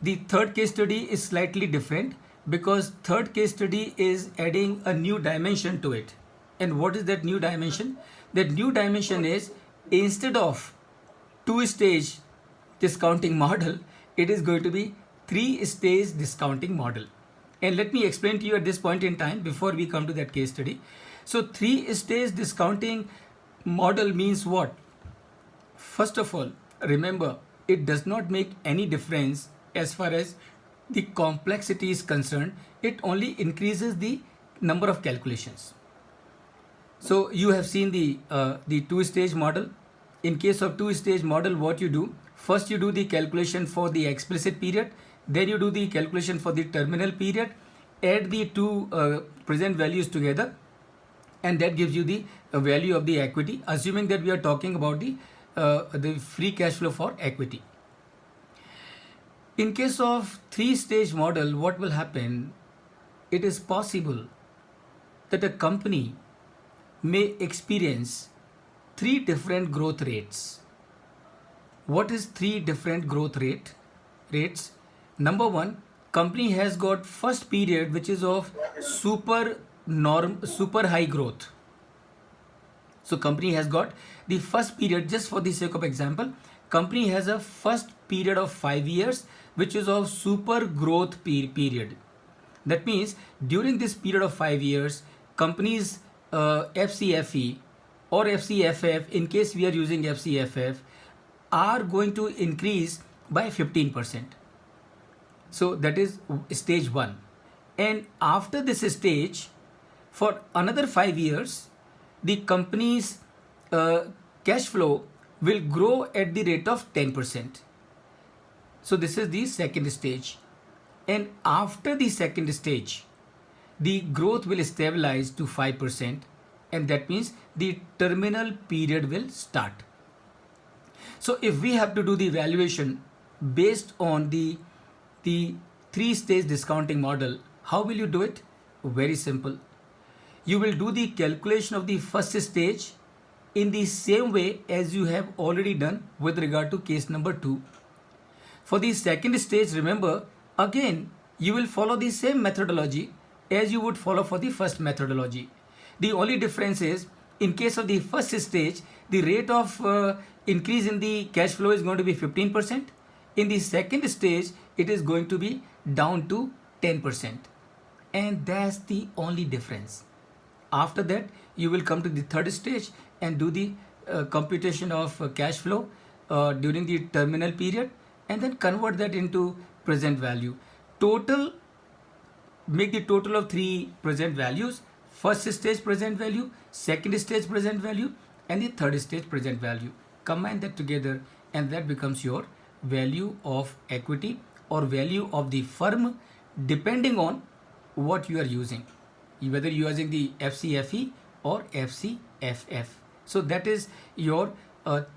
The third case study is slightly different because third case study is adding a new dimension to it. And what is that new dimension? That new dimension is, instead of two-stage discounting model, it is going to be three-stage discounting model. And let me explain to you at this point in time before we come to that case study. So three-stage discounting model means what? First of all, remember, it does not make any difference as far as the complexity is concerned. It only increases the number of calculations. So you have seen the two-stage model. In case of two-stage model, what you do? First you do the calculation for the explicit period, then you do the calculation for the terminal period, add the two present values together, and that gives you the value of the equity, assuming that we are talking about the free cash flow for equity. In case of three-stage model, what will happen? It is possible that a company may experience three different growth rates. What is three different growth rates? Number one, company has got first period which is of super high growth. So company has got the first period, just for the sake of example, company has a first period of 5 years which is of super growth period. That means during this period of 5 years, companies FCFE or FCFF, in case we are using FCFF, are going to increase by 15%. So that is stage 1. And after this stage, for another 5 years, the company's cash flow will grow at the rate of 10%. So this is the second stage. And after the second stage, the growth will stabilize to 5%, and that means the terminal period will start. So if we have to do the valuation based on the three-stage discounting model, how will you do it? Very simple. You will do the calculation of the first stage in the same way as you have already done with regard to case number 2. For the second stage, remember, again, you will follow the same methodology as you would follow for the first methodology. The only difference is, in case of the first stage, the rate of increase in the cash flow is going to be 15%. In the second stage, it is going to be down to 10%. And that's the only difference. After that, you will come to the third stage and do the computation of cash flow during the terminal period, and then convert that into present value. Make the total of three present values: first stage present value, second stage present value, and the third stage present value. Combine that together, and that becomes your value of equity or value of the firm, depending on what you are using, whether you are using the FCFE or FCFF. So that is your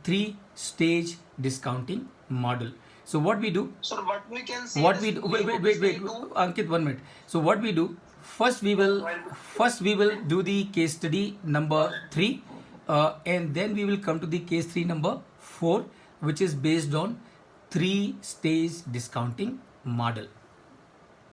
three-stage discounting model. So what we do? So what we can see. What we do? Wait, Ankit, 1 minute. So what we do? First we will do the case study number 3, and then we will come to the case 3 number 4, which is based on three-stage discounting model.